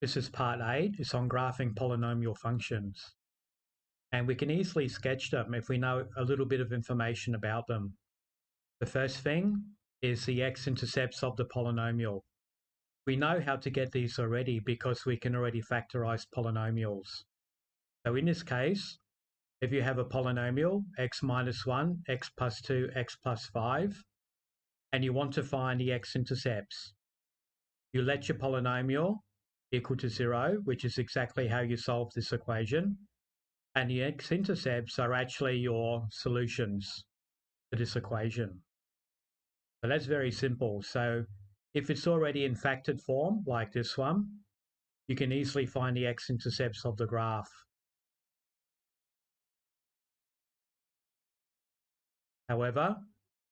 This is part 8. It's on graphing polynomial functions. And we can easily sketch them if we know a little bit of information about them. The first thing is the x-intercepts of the polynomial. We know how to get these already because we can already factorize polynomials. So in this case, if you have a polynomial, x minus 1, x plus 2, x plus 5, and you want to find the x-intercepts, you let your polynomial equal to 0, which is exactly how you solve this equation, and the x-intercepts are actually your solutions to this equation. So that's very simple. So if it's already in factored form, like this one, you can easily find the x-intercepts of the graph. However,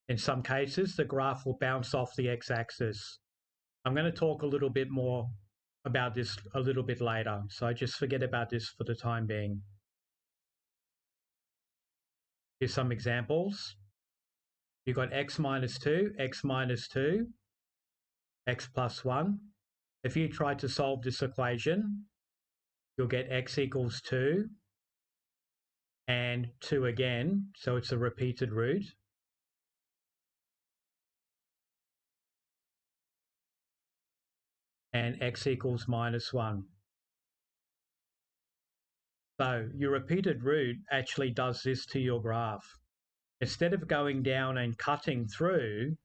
in some cases, the graph will bounce off the x-axis. I'm going to talk a little bit more about this a little bit later, so just forget about this for the time being. Here's some examples. You've got x minus 2, x minus 2, x plus 1. If you try to solve this equation, you'll get x equals 2 and 2 again, so it's a repeated root. And x equals minus 1. So your repeated root actually does this to your graph. Instead of going down and cutting through,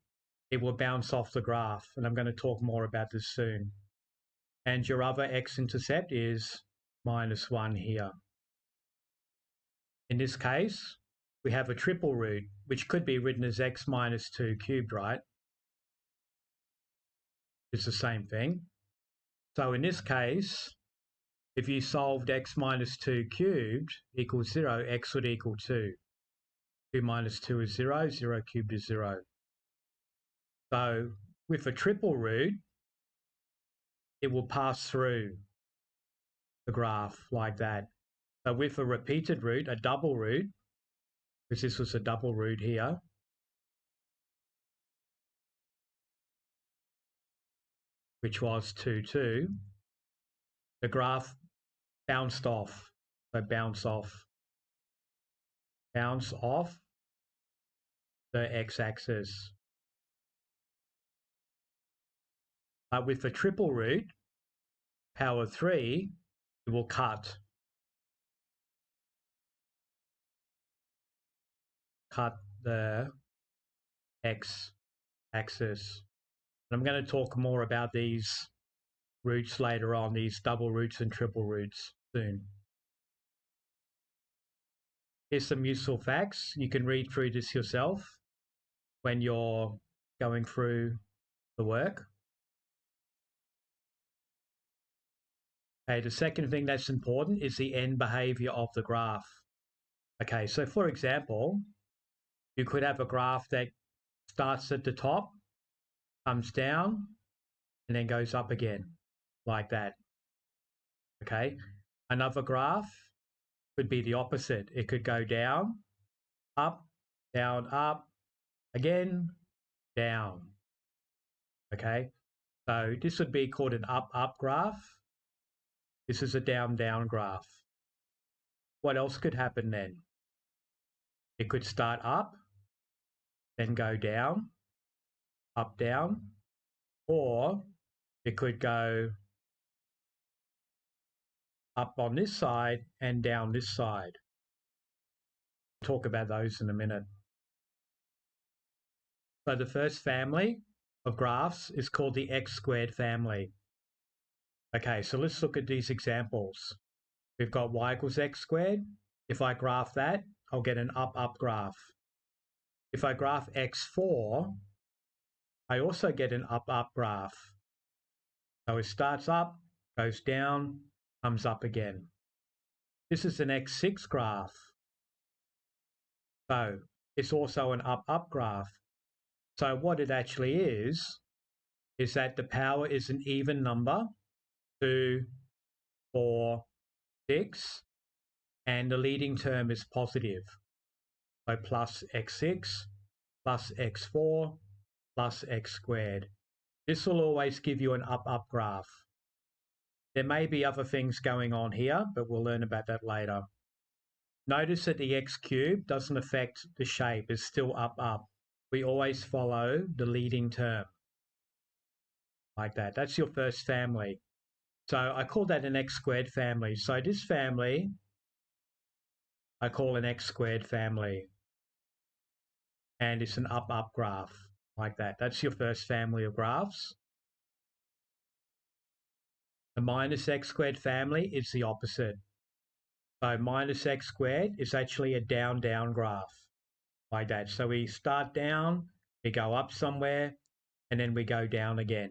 it will bounce off the graph, and I'm going to talk more about this soon. And your other x-intercept is minus 1 here. In this case, we have a triple root, which could be written as x minus 2 cubed, right? It's the same thing. So in this case, if you solved x minus 2 cubed equals 0, x would equal 2. 2 minus 2 is 0, 0 cubed is 0. So with a triple root, it will pass through the graph like that. But with a repeated root, a double root, because this was a double root here, which was 2, 2, the graph bounced off. So bounce off the x-axis. With a triple root, power 3, it will cut the x-axis. I'm going to talk more about these roots later on, these double roots and triple roots soon. Here's some useful facts. You can read through this yourself when you're going through the work. Okay, the second thing that's important is the end behavior of the graph. Okay, so for example, you could have a graph that starts at the top, comes down, and then goes up again, like that. Okay, another graph could be the opposite. It could go down, up, again, down. Okay, so this would be called an up graph. This is a down graph. What else could happen then? It could start up, then go down, up, down, or it could go up on this side and down this side. We'll talk about those in a minute. So the first family of graphs is called the x-squared family. Okay, so let's look at these examples. We've got y equals x squared. If I graph that, I'll get an up graph. If I graph x4, I also get an up graph. So it starts up, goes down, comes up again. This is an x6 graph. So it's also an up graph. So what it actually is that the power is an even number, 2, 4, 6, and the leading term is positive. So plus x6, plus x4, plus x squared. This will always give you an up graph. There may be other things going on here, but we'll learn about that later. Notice that the x cubed doesn't affect the shape. It's still up, up. We always follow the leading term like that. That's your first family. So I call that an x squared family. So this family, I call an x squared family. And it's an up, up graph like that. That's your first family of graphs. The minus x squared family is the opposite. So minus x squared is actually a down, down graph like that. So we start down, we go up somewhere, and then we go down again.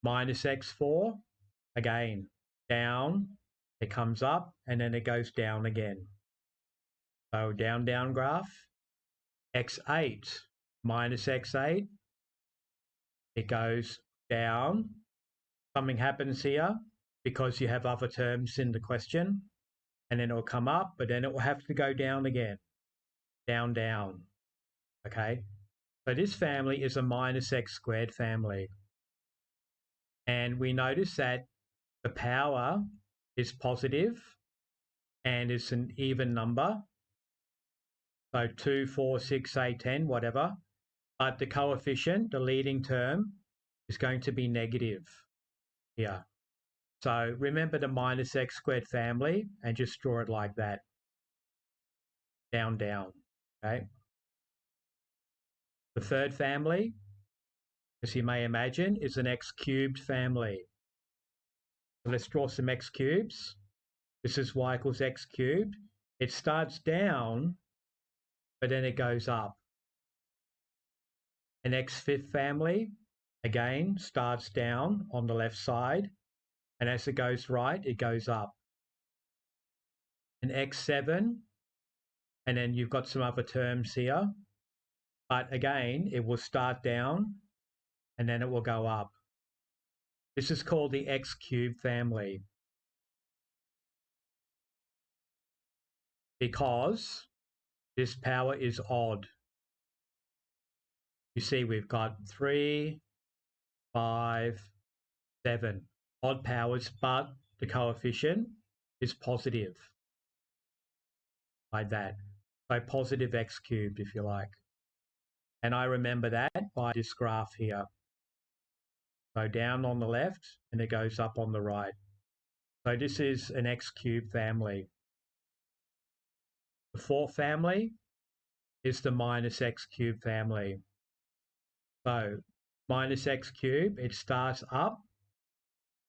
Minus x4, again, down, it comes up, and then it goes down again. So down, down graph. x8 minus x8, it goes down. Something happens here because you have other terms in the question, and then it will come up, but then it will have to go down again. Down, down. Okay? So this family is a minus x squared family. And we notice that the power is positive and it's an even number. So 2, 4, 6, 8, 10, whatever. But the coefficient, the leading term, is going to be negative here. So remember the minus x squared family and just draw it like that. Down, down. Okay. The third family, as you may imagine, is an x cubed family. So let's draw some x cubes. This is y equals x cubed. It starts down, but then it goes up. An x fifth family, again, starts down on the left side, and as it goes right, it goes up. An x7, and then you've got some other terms here, but again, it will start down, and then it will go up. This is called the x cubed family because this power is odd. You see, we've got 3, 5, 7 odd powers, but the coefficient is positive, like that. So positive x cubed, if you like. And I remember that by this graph here. So down on the left, and it goes up on the right. So this is an x cubed family. The fourth family is the minus x cubed family. So minus x cubed, it starts up,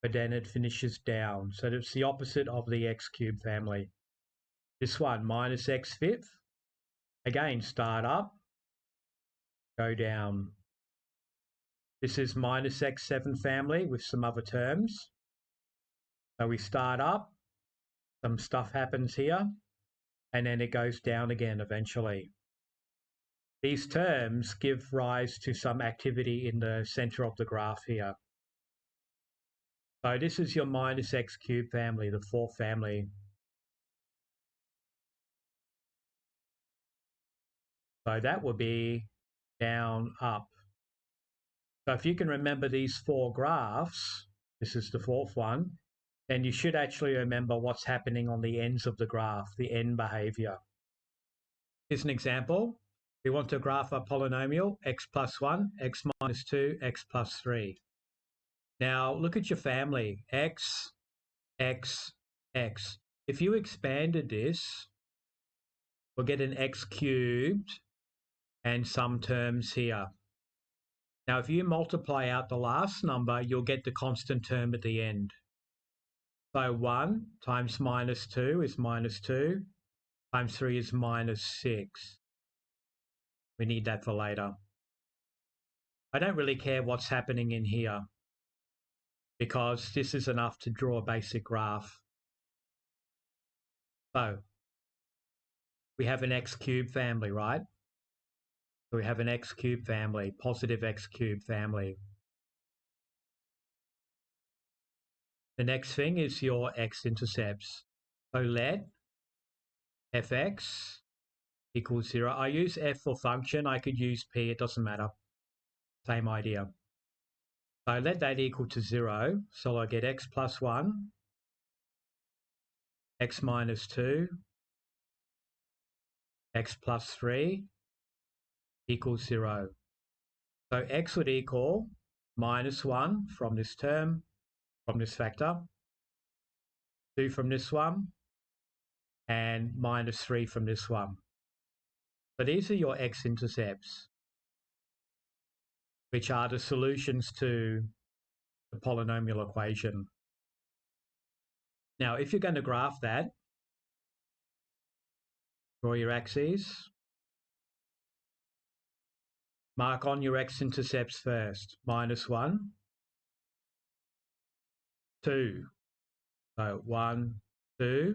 but then it finishes down. So it's the opposite of the x cubed family. This one, minus x fifth, again, start up, go down. This is minus x7 family with some other terms. So we start up, some stuff happens here, and then it goes down again eventually. These terms give rise to some activity in the center of the graph here. So this is your minus x cubed family, the fourth family. So that would be down, up. So if you can remember these four graphs, this is the fourth one, then you should actually remember what's happening on the ends of the graph, the end behavior. Here's an example. We want to graph a polynomial, x plus 1, x minus 2, x plus 3. Now look at your family, x, x, x. If you expanded this, we'll get an x cubed and some terms here. Now, if you multiply out the last number, you'll get the constant term at the end. So 1 times minus 2 is minus 2, times 3 is minus 6. We need that for later. I don't really care what's happening in here because this is enough to draw a basic graph. So we have an x cubed family, right? So we have an x cubed family, positive x cubed family. The next thing is your x-intercepts. So let fx equals 0. I use f for function. I could use p. It doesn't matter. Same idea. So let that equal to 0. So I get x plus 1, x minus 2, x plus 3 equals 0. So x would equal minus 1 from this term, from this factor, 2 from this one, and minus 3 from this one. So these are your x-intercepts, which are the solutions to the polynomial equation. Now, if you're going to graph that, draw your axes, mark on your x-intercepts first, minus 1, 2. So 1, 2,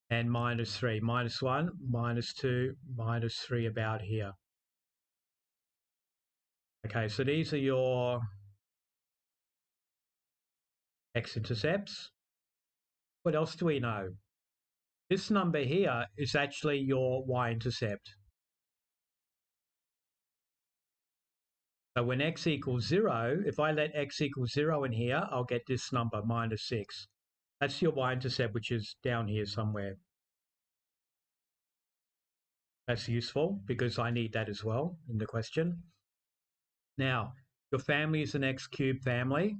and minus 3. Minus 1, minus 2, minus 3 about here. Okay, so these are your x-intercepts. What else do we know? This number here is actually your y-intercept. So when x equals 0, if I let x equal 0 in here, I'll get this number, minus 6. That's your y-intercept, which is down here somewhere. That's useful because I need that as well in the question. Now, your family is an x cubed family,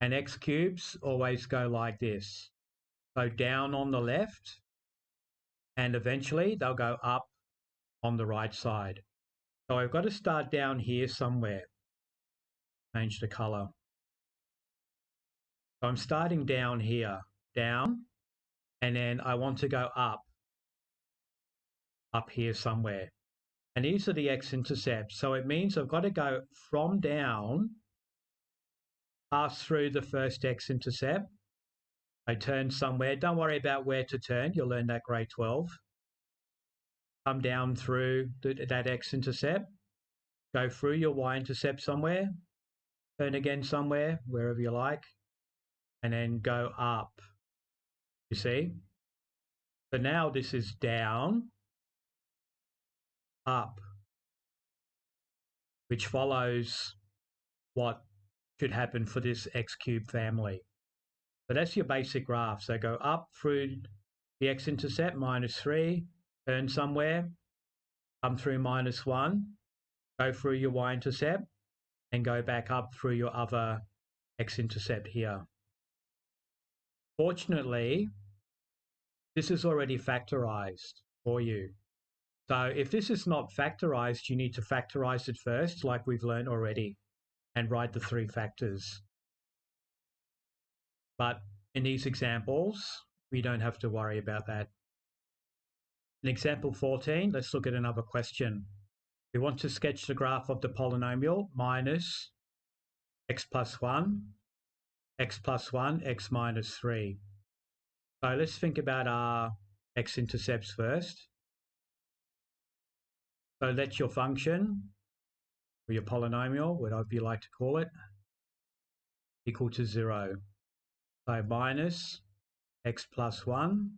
and x cubes always go like this. So down on the left, and eventually they'll go up on the right side. So I've got to start down here somewhere. Change the color. So I'm starting down here, down, and then I want to go up here somewhere. And these are the x-intercepts. So it means I've got to go from down, pass through the first x-intercept. I turn somewhere. Don't worry about where to turn. You'll learn that grade 12. Come down through that x-intercept. Go through your y-intercept somewhere. Turn again somewhere, wherever you like. And then go up. You see? So now this is down, up, which follows what should happen for this x cubed family. So that's your basic graph. So go up through the x-intercept, minus 3, turn somewhere, come through minus 1, go through your y-intercept, and go back up through your other x-intercept here. Fortunately, this is already factorized for you. So if this is not factorized, you need to factorize it first, like we've learned already, and write the 3 factors. But in these examples, we don't have to worry about that. In example 14, let's look at another question. We want to sketch the graph of the polynomial minus x plus 1, x plus 1, x minus 3. So let's think about our x-intercepts first. So let your function, or your polynomial, whatever you like to call it, equal to 0. So minus x plus 1,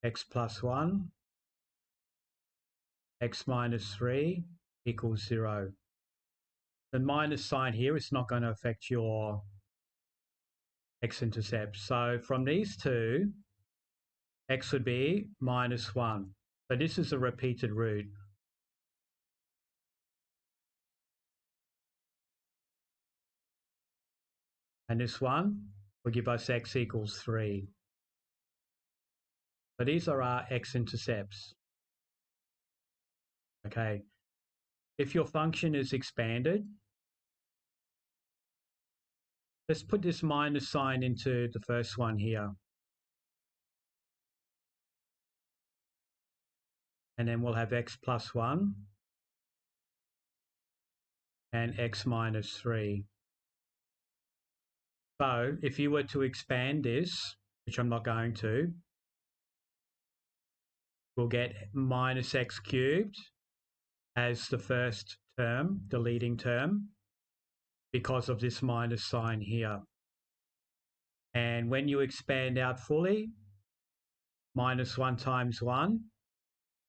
x plus 1, x minus 3 equals 0. The minus sign here is not going to affect your x-intercepts. So from these two, x would be minus 1. So this is a repeated root. And this one will give us x equals 3. So these are our x-intercepts. Okay. If your function is expanded, let's put this minus sign into the first one here. And then we'll have x plus 1 and x minus 3. So if you were to expand this, which I'm not going to, we'll get minus x cubed as the first term, the leading term, because of this minus sign here. And when you expand out fully, minus 1 times 1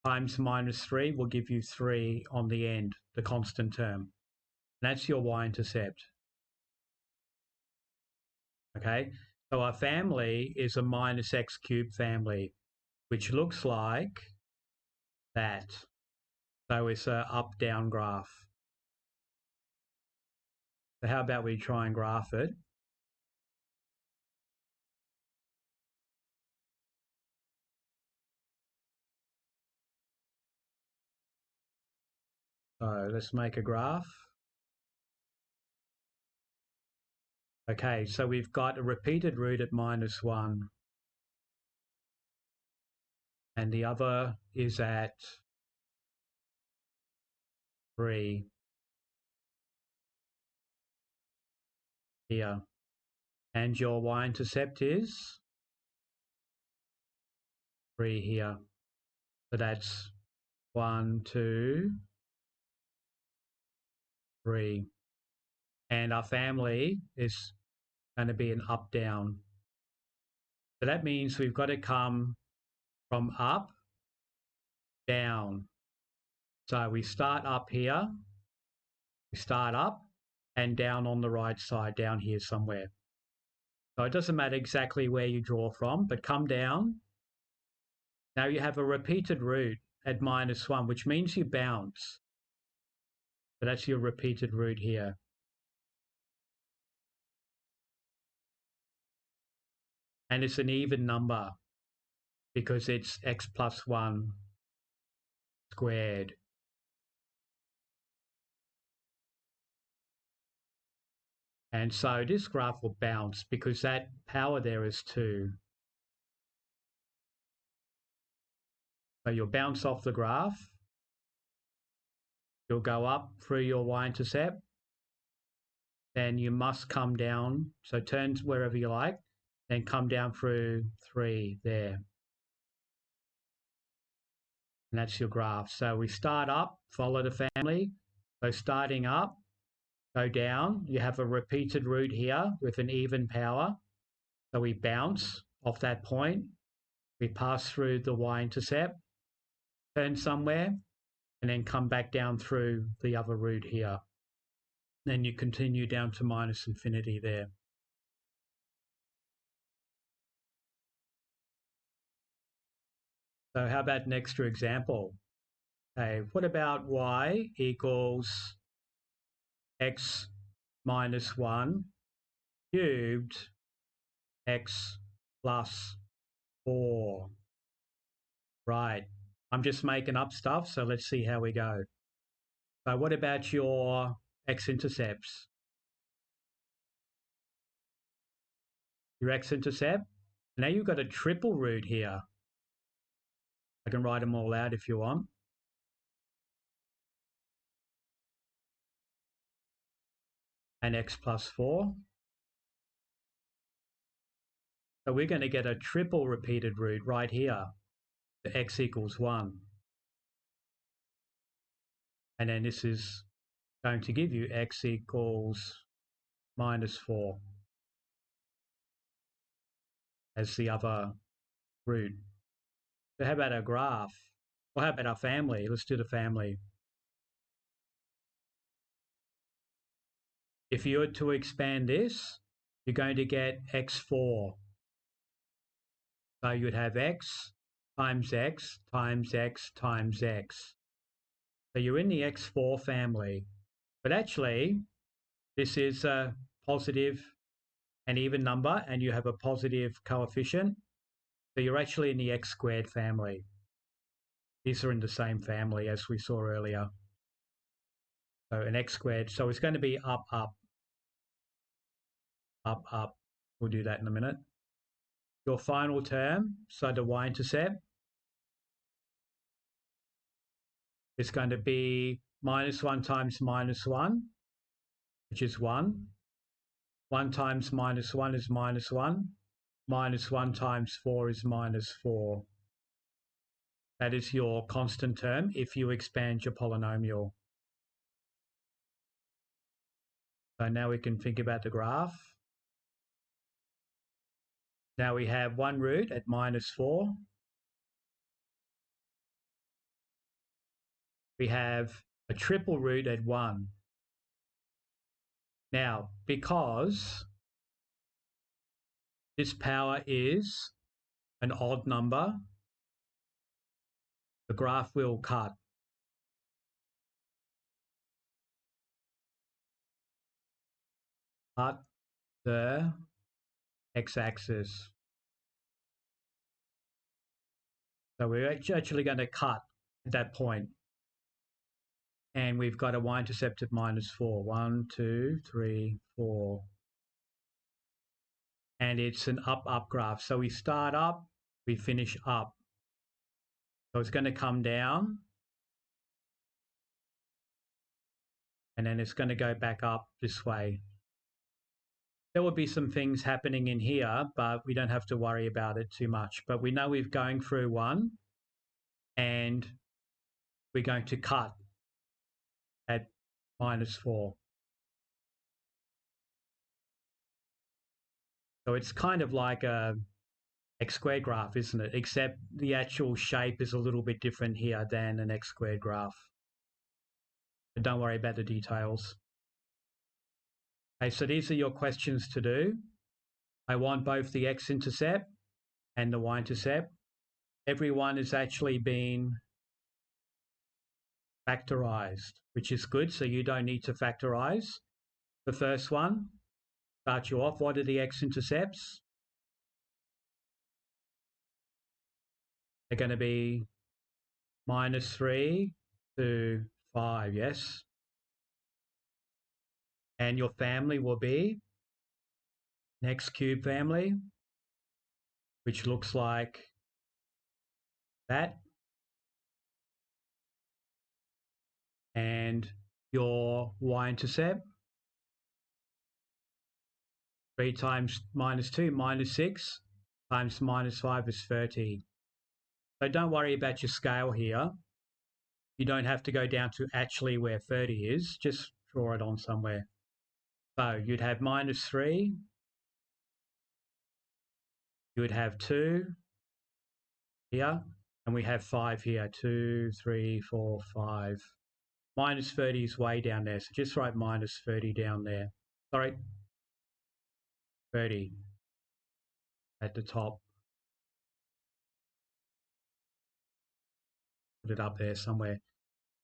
times minus 3 will give you 3 on the end, the constant term. That's your y-intercept. Okay, so our family is a minus x cubed family, which looks like that. So it's an up-down graph. So how about we try and graph it? So let's make a graph. Okay, so we've got a repeated root at -1, and the other is at 3 here. And your y-intercept is 3 here. So that's 1, 2, 3. And our family is going to be an up-down. So that means we've got to come from up, down. So we start up here, we start up and down on the right side, down here somewhere. So it doesn't matter exactly where you draw from, but come down. Now you have a repeated root at -1, which means you bounce. So that's your repeated root here. And it's an even number because it's x plus 1 squared. And so this graph will bounce because that power there is 2. So you'll bounce off the graph. You'll go up through your y-intercept. Then you must come down. So turn wherever you like. Then come down through 3 there. And that's your graph. So we start up, follow the family. So starting up, go down. You have a repeated root here with an even power. So we bounce off that point. We pass through the y-intercept, turn somewhere, and then come back down through the other root here. Then you continue down to minus infinity there. So how about an extra example? Okay, what about y equals x minus 1 cubed x plus 4? Right, I'm just making up stuff, so let's see how we go. So what about your x-intercepts? Your x-intercept? Now you've got a triple root here. I can write them all out if you want. And x plus 4. So we're going to get a triple repeated root right here, the x equals 1. And then this is going to give you x equals minus 4 as the other root. So how about our graph? Or how about our family? Let's do the family. If you were to expand this, you're going to get x4. So you'd have x times x times x times x. So you're in the x4 family. But actually, this is a positive and even number, and you have a positive coefficient. So you're actually in the x squared family. These are in the same family as we saw earlier. So an x squared. So it's going to be up, up, up, up. We'll do that in a minute. Your final term, so the y-intercept, is going to be -1 times -1, which is 1. 1 times -1 is -1. -1 times 4 is -4. That is your constant term if you expand your polynomial. So now we can think about the graph. Now we have one root at -4. We have a triple root at 1. Now, because this power is an odd number, the graph will cut. Cut the x-axis. So we're actually going to cut at that point. And we've got a y-intercept of -4. 1, 2, 3, 4. And it's an up-up graph. So we start up, we finish up. So it's going to come down. And then it's going to go back up this way. There will be some things happening in here, but we don't have to worry about it too much. But we know we're going through one, and we're going to cut at -4. So it's kind of like a x-squared graph, isn't it? Except the actual shape is a little bit different here than an x-squared graph. But don't worry about the details. Okay, so these are your questions to do. I want both the x-intercept and the y-intercept. Everyone has actually been factorized, which is good, so you don't need to factorize. The first one, start you off. What are the x-intercepts? They're going to be -3 to 5, yes? And your family will be an x cubed family, which looks like that. And your y-intercept, 3 times -2, -6 times -5 is 30. So don't worry about your scale here. You don't have to go down to actually where 30 is, just draw it on somewhere. So you'd have -3, you would have 2 here, and we have 5 here, 2, 3, 4, 5. -30 is way down there, so just write -30 down there. Sorry, 30 at the top. Put it up there somewhere.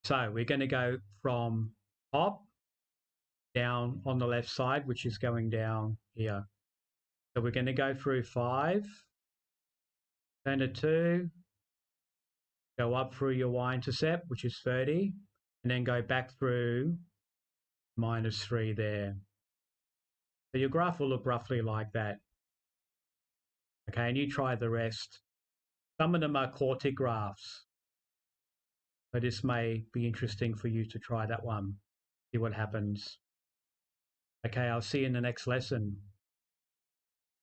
So we're going to go from top down on the left side, which is going down here. So we're going to go through 5, turn to 2, go up through your y-intercept, which is 30, and then go back through -3 there. So your graph will look roughly like that. Okay, and you try the rest. Some of them are quartic graphs. So this may be interesting for you to try that one. See what happens. Okay, I'll see you in the next lesson.